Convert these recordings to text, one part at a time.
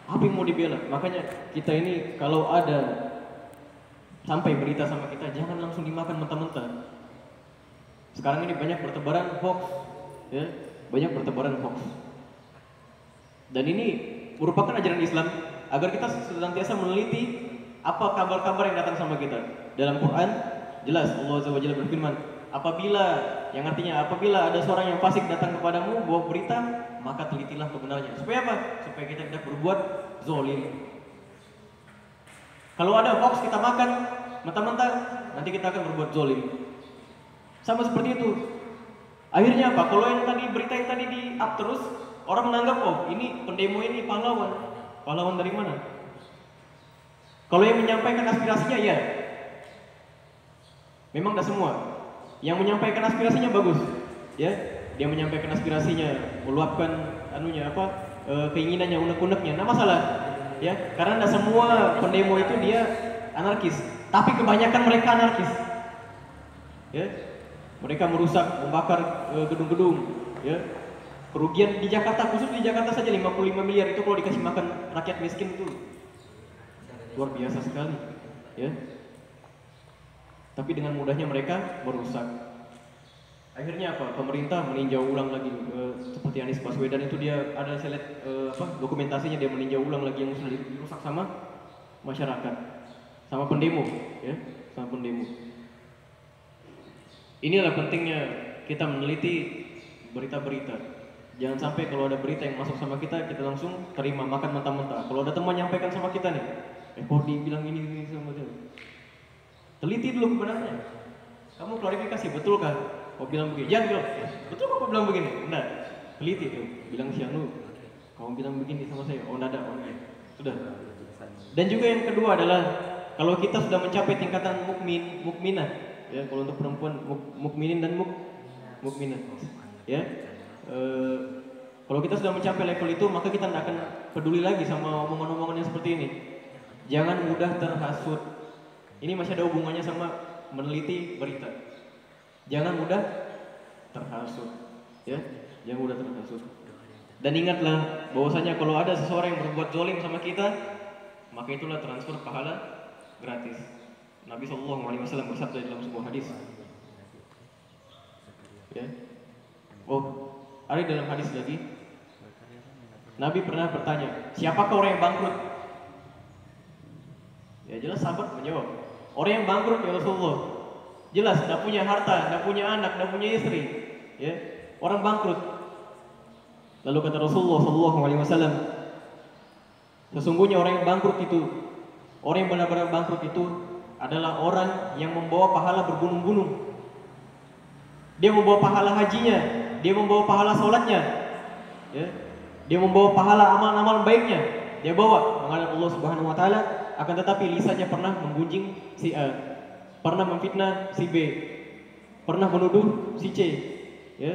Apa yang mau dibela? Makanya kita ini kalau ada sampai berita sama kita, jangan langsung dimakan mentah-mentah. Sekarang ini banyak bertebaran hoax, ya, banyak bertebaran hoax. Dan ini merupakan ajaran Islam agar kita senantiasa meneliti apa kabar-kabar yang datang sama kita. Dalam Quran jelas Allah Azza wa Jalla berfirman, apabila ada seorang yang fasik datang kepadamu bawa berita, maka telitilah kebenarannya. Supaya apa? Supaya kita tidak berbuat zalim. Kalau ada hoax kita makan mentah-mentah, nanti kita akan berbuat zalim. Sama seperti itu. Akhirnya apa? Kalau yang tadi berita yang tadi di-up terus, orang menganggap, oh ini pendemo ini pahlawan. Pahlawan dari mana? Kalau yang menyampaikan aspirasinya, ya memang tidak semua. Yang menyampaikan aspirasinya bagus, ya. Dia menyampaikan aspirasinya, meluapkan keinginannya, unek-uneknya. Nah masalah, ya. Karena tidak semua pendemo itu dia anarkis, tapi kebanyakan mereka anarkis, ya. Mereka merusak, membakar gedung-gedung, ya. Kerugian di Jakarta, khusus di Jakarta saja 55 miliar itu kalau dikasih makan rakyat miskin itu luar biasa sekali, ya. Tapi dengan mudahnya mereka merusak. Akhirnya apa? Pemerintah meninjau ulang lagi, seperti Anies Baswedan itu dia ada saya lihat dokumentasinya, dia meninjau ulang lagi yang sudah dirusak sama masyarakat, sama pendemo, ya, sama pendemo. Inilah pentingnya kita meneliti berita-berita. Jangan sampai kalau ada berita yang masuk sama kita, kita langsung terima, makan mentah-mentah. Kalau ada teman nyampaikan sama kita nih, kok dibilang ini sama dia. Teliti dulu kebenarannya. Kamu klarifikasi, betulkah kau bilang begini? Jangan bilang, betul kau bilang begini? Enggak, teliti tuh. Bilang si Anu, kamu bilang begini sama saya. Oh, enggak ada, oh iya. Sudah. Dan juga yang kedua adalah kalau kita sudah mencapai tingkatan mukminah, ya, kalau untuk perempuan mukminin dan mukminah, ya. Kalau kita sudah mencapai level itu, maka kita tidak akan peduli lagi sama omongan-omongan yang seperti ini. Jangan mudah terhasut. Ini masih ada hubungannya sama meneliti berita. Jangan mudah terhasut, ya. Jangan mudah terhasut. Dan ingatlah bahwasanya kalau ada seseorang yang berbuat zalim sama kita, maka itulah transfer pahala gratis. Nabi SAW bersabda dalam sebuah hadis, ya. Oh, ada dalam hadis lagi, Nabi pernah bertanya, siapakah orang yang bangkrut? Ya jelas sahabat menjawab, orang yang bangkrut ya Rasulullah. Jelas tidak punya harta, tidak punya anak, tidak punya istri, ya. Orang bangkrut. Lalu kata Rasulullah SAW, sesungguhnya orang yang bangkrut itu, orang yang benar-benar bangkrut itu adalah orang yang membawa pahala bergunung-gunung. Dia membawa pahala hajinya, dia membawa pahala sholatnya, ya. Dia membawa pahala amal-amal baiknya, dia bawa menghadap Allah Subhanahu Wa Taala. Akan tetapi lisannya pernah menggunjing si A, pernah memfitnah si B, pernah menuduh si C, ya.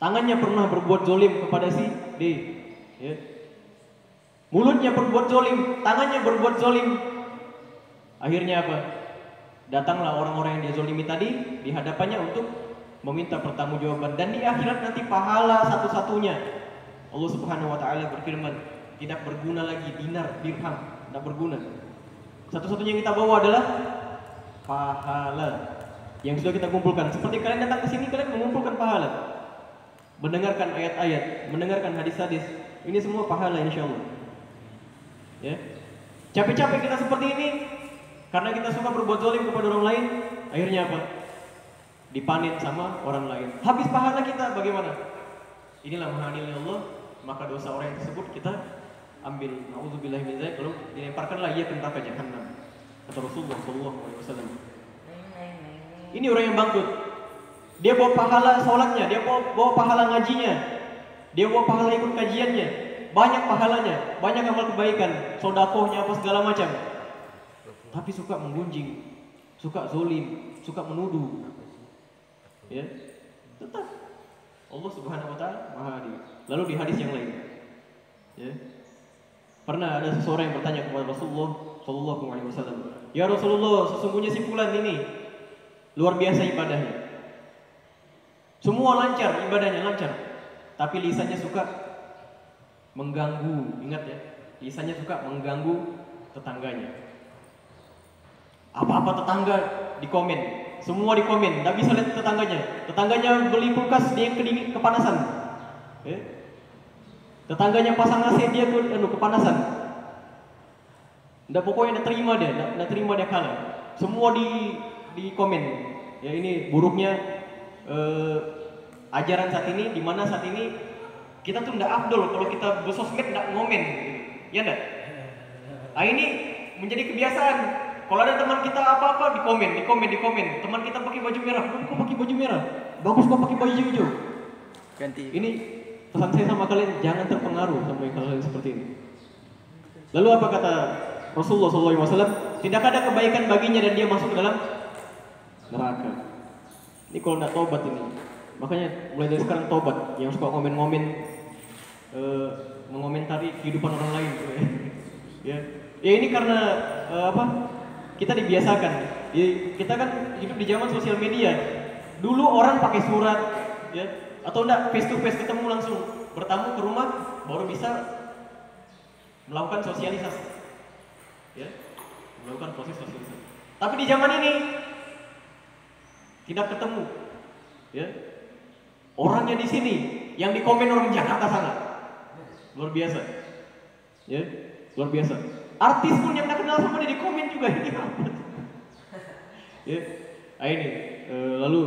Tangannya pernah berbuat zolim kepada si D, ya. Mulutnya berbuat zolim, tangannya berbuat zolim. Akhirnya apa? Datanglah orang-orang yang dia zolimi tadi di hadapannya untuk meminta pertanggungjawaban, dan di akhirat nanti pahala satu-satunya. Allah Subhanahu Wa Taala berfirman, tidak berguna lagi dinar, dirham, tidak berguna. Satu-satunya yang kita bawa adalah pahala yang sudah kita kumpulkan. Seperti kalian datang ke sini, kalian mengumpulkan pahala, mendengarkan ayat-ayat, mendengarkan hadis-hadis. Ini semua pahala insya Allah, ya. Capek-capek kita seperti ini karena kita suka berbuat zalim kepada orang lain. Akhirnya apa? Dipanit sama orang lain. Habis pahala kita bagaimana? Inilah menghadiri Allah, maka dosa orang yang tersebut kita ambil. Nauzubillahi min dzalik, lalu dilemparkanlah ia ke neraka jahanam. Kata Rasulullah SAW. Ini orang yang bangkrut. Dia bawa pahala sholatnya, dia bawa pahala ngajinya, dia bawa pahala ikut kajiannya, banyak pahalanya, banyak amal kebaikan, sodakohnya apa segala macam. Tapi suka menggunjing, suka zolim, suka menuduh, ya. Tetap Allah Subhanahu Wa Taala Maha Adil. Lalu di hadis yang lain, ya, pernah ada seseorang yang bertanya kepada Rasulullah SAW, ya Rasulullah, sesungguhnya si fulan ini luar biasa ibadahnya, semua lancar ibadahnya lancar, tapi lisannya suka mengganggu, ingat ya, lisannya suka mengganggu tetangganya. Apa-apa tetangga di komen, semua di komen, nggak bisa lihat tetangganya. Tetangganya beli kulkas, dia kepanasan. Tetangganya pasang AC, dia kepanasan. Nggak, pokoknya nggak terima dia kalah. Semua di komen. Ya ini buruknya ajaran saat ini, di mana saat ini kita tuh nggak afdol kalau kita bersosmed nggak ngomen, gitu. Ya nggak? Nah ini menjadi kebiasaan. Kalau ada teman kita apa-apa di komen. Teman kita pakai baju merah, kok pakai baju merah? Bagus kok pakai baju hijau. Ganti. Ini pesan saya sama kalian, jangan terpengaruh sama hal-hal seperti ini. Lalu apa kata Rasulullah SAW? Tidak ada kebaikan baginya dan dia masuk dalam neraka. Ini kalau nggak tobat ini. Makanya mulai dari sekarang tobat. Yang suka ngomen-ngomen, mengomentari kehidupan orang lain. Ya ini karena kita dibiasakan. Kita kan hidup di zaman sosial media. Dulu orang pakai surat, ya, atau enggak face to face, ketemu langsung, bertamu ke rumah baru bisa melakukan sosialisasi. Ya, melakukan proses sosialisasi. Tapi di zaman ini tidak ketemu. Ya. Orangnya di sini, yang di komen orang Jakarta sana. Luar biasa. Ya, luar biasa. Artis pun yang nggak kenal sama dia di komen juga ini apa? Ya, nah ini lalu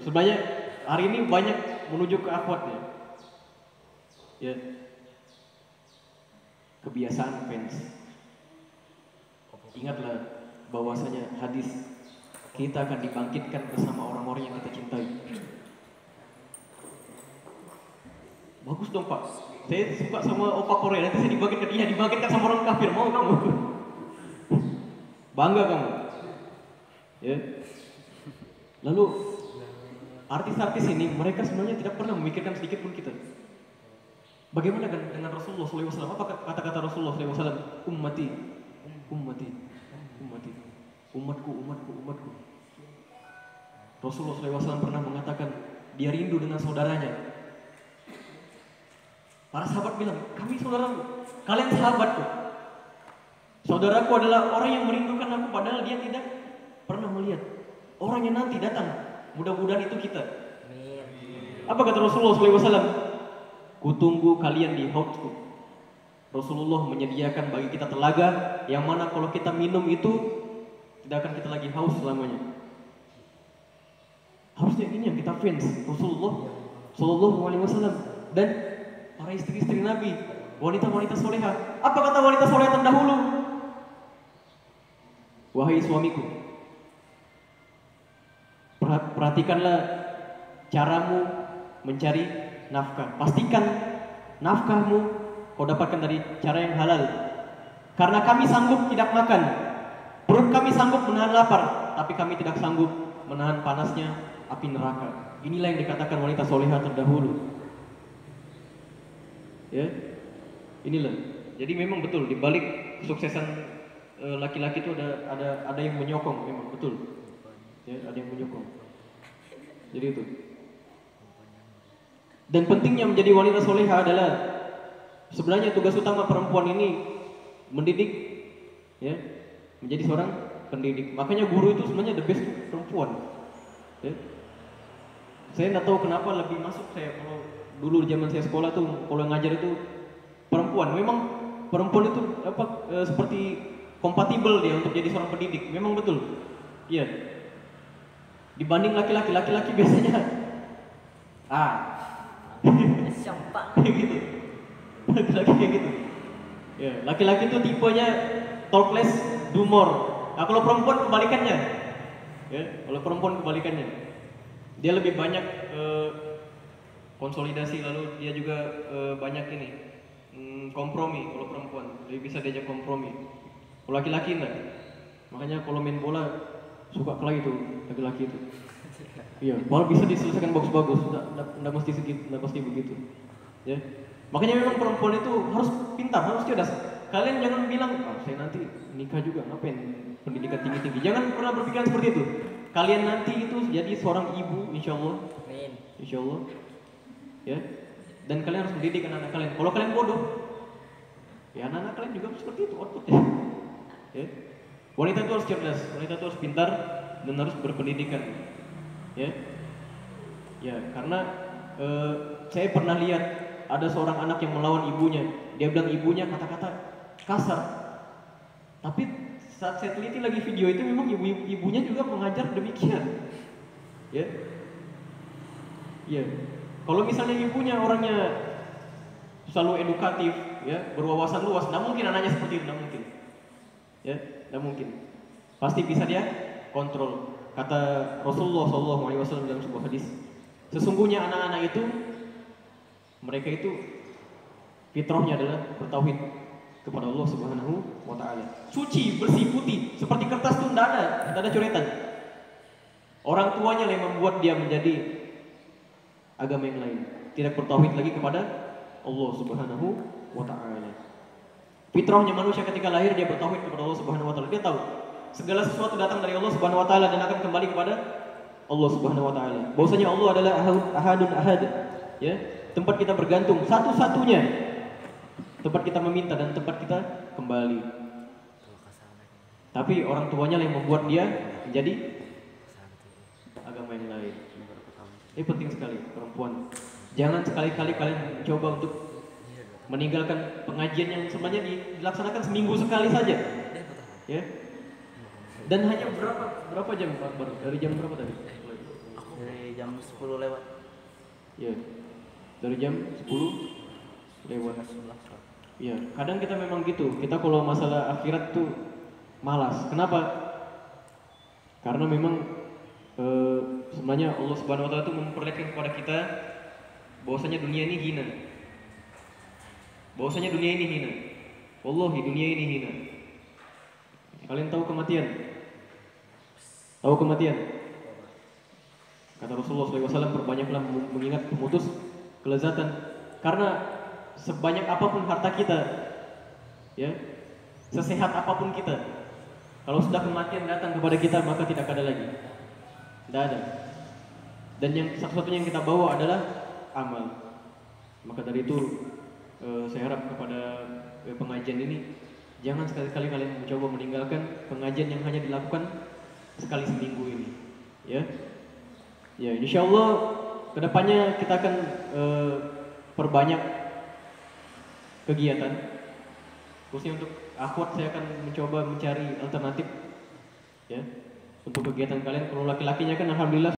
sebenarnya hari ini banyak menuju ke akhwatnya. Ya, kebiasaan fans. Ingatlah bahwasanya hadis kita akan dibangkitkan bersama orang-orang yang kita cintai. Bagus dong Pak. Saya suka sama opa Korea, nanti saya dibangkitkan sama orang kafir, mau kamu? Bangga kamu. Ya. Lalu artis-artis ini mereka sebenarnya tidak pernah memikirkan sedikit pun kita. Bagaimana dengan Rasulullah SAW? Apa kata-kata Rasulullah SAW? Ummati, umatku. Rasulullah SAW pernah mengatakan dia rindu dengan saudaranya. Para sahabat bilang, kami saudaramu, kalian sahabatku. Saudaraku adalah orang yang merindukan aku, padahal dia tidak pernah melihat. Orang yang nanti datang, mudah-mudahan itu kita. Apa kata Rasulullah SAW? Kutunggu kalian di haudku. Rasulullah menyediakan bagi kita telaga, yang mana kalau kita minum itu tidak akan kita lagi haus selamanya. Harusnya ini yang kita fans Rasulullah SAW dan para istri-istri Nabi, wanita-wanita soleha. Apa kata wanita soleha terdahulu? Wahai suamiku, perhatikanlah caramu mencari nafkah. Pastikan nafkahmu kau dapatkan dari cara yang halal. Karena kami sanggup tidak makan, perut kami sanggup menahan lapar, tapi kami tidak sanggup menahan panasnya api neraka. Inilah yang dikatakan wanita soleha terdahulu. Ya, inilah. Jadi memang betul di balik kesuksesan laki-laki itu ada yang menyokong, memang betul. Ya, ada yang menyokong. Jadi itu. Dan pentingnya menjadi wanita soleha adalah sebenarnya tugas utama perempuan ini mendidik, ya, menjadi seorang pendidik. Makanya guru itu sebenarnya the best perempuan. Ya. Saya nggak tahu kenapa lebih masuk saya kalau dulu zaman saya sekolah tuh kalau ngajar itu perempuan. Memang perempuan itu seperti kompatibel dia untuk jadi seorang pendidik. Memang betul. Iya. Dibanding laki-laki biasanya kayak gitu. Laki-laki kayak gitu. Ya, laki-laki itu tipenya talk less, do more. Nah, kalau perempuan kebalikannya. Ya, kalau perempuan kebalikannya. Dia lebih banyak konsolidasi, lalu dia juga banyak ini kompromi. Kalau perempuan lebih bisa diajak kompromi. Kalau laki-laki enggak. Makanya kalau main bola suka kalah itu laki-laki itu. Iya, malah bisa diselesaikan bagus-bagus. Enggak mesti segitu, enggak pasti begitu. Ya. Makanya memang perempuan itu harus pintar, harus cerdas. Kalian jangan bilang, saya nanti nikah juga ngapain pendidikan tinggi-tinggi. Jangan pernah berpikiran seperti itu. Kalian nanti itu jadi seorang ibu, insya Allah. Ya, Dan kalian harus mendidik anak-anak kalian. Kalau kalian bodoh, ya anak-anak kalian juga seperti itu outputnya. Ya. Wanita itu harus cerdas, wanita itu harus pintar dan harus berpendidikan. Ya, ya karena saya pernah lihat ada seorang anak yang melawan ibunya. Dia bilang ibunya kata-kata kasar. Tapi saat saya teliti lagi video itu memang ibunya juga mengajar demikian. Ya, ya. Kalau misalnya ibunya orangnya selalu edukatif, ya, berwawasan luas, tidak mungkin anaknya seperti itu, tidak mungkin. Ya, tidak mungkin. Pasti bisa dia kontrol. Kata Rasulullah SAW dalam sebuah hadis, sesungguhnya anak-anak itu, mereka itu fitrahnya adalah bertauhid kepada Allah Subhanahu wa Ta'ala. Suci, bersih, putih, seperti kertas itu tidak ada coretan. Orang tuanya yang membuat dia menjadi agama yang lain, tidak bertauhid lagi kepada Allah Subhanahu wa Ta'ala. Fitrahnya manusia ketika lahir dia bertauhid kepada Allah Subhanahu wa Ta'ala. Dia tahu segala sesuatu datang dari Allah Subhanahu wa Ta'ala dan akan kembali kepada Allah Subhanahu wa Ta'ala. Bahwasanya Allah adalah ahadun ahad, ya, tempat kita bergantung satu-satunya, tempat kita meminta dan tempat kita kembali. Tapi orang tuanya yang membuat dia menjadi agama yang lain. Ini penting sekali perempuan. Jangan sekali-kali kalian mencoba untuk meninggalkan pengajian yang sebenarnya dilaksanakan seminggu sekali saja. Ya. Dan hanya berapa jam Pak Akbar? Dari jam berapa tadi? Dari jam 10 lewat. Ya. Dari jam 10 lewat 11. Ya, kadang kita memang gitu. Kita kalau masalah akhirat tuh malas. Kenapa? Karena memang sebenarnya Allah Subhanahu wa Ta'ala itu memperlihatkan kepada kita bahwasanya dunia ini hina. Bahwasanya dunia ini hina. Wallahi dunia ini hina. Kalian tahu kematian? Tahu kematian? Kata Rasulullah SAW, perbanyaklah mengingat pemutus kelezatan. Karena sebanyak apapun harta kita, ya, sesehat apapun kita, kalau sudah kematian datang kepada kita maka tidak ada lagi. Tidak ada. Dan yang satu-satunya yang kita bawa adalah amal. Maka dari itu saya harap kepada pengajian ini, jangan sekali-kali kalian mencoba meninggalkan pengajian yang hanya dilakukan sekali seminggu ini. Ya, ya, insya Allah kedepannya kita akan perbanyak kegiatan. Khususnya untuk akhwat saya akan mencoba mencari alternatif, ya, untuk kegiatan kalian. Kalau laki-lakinya kan alhamdulillah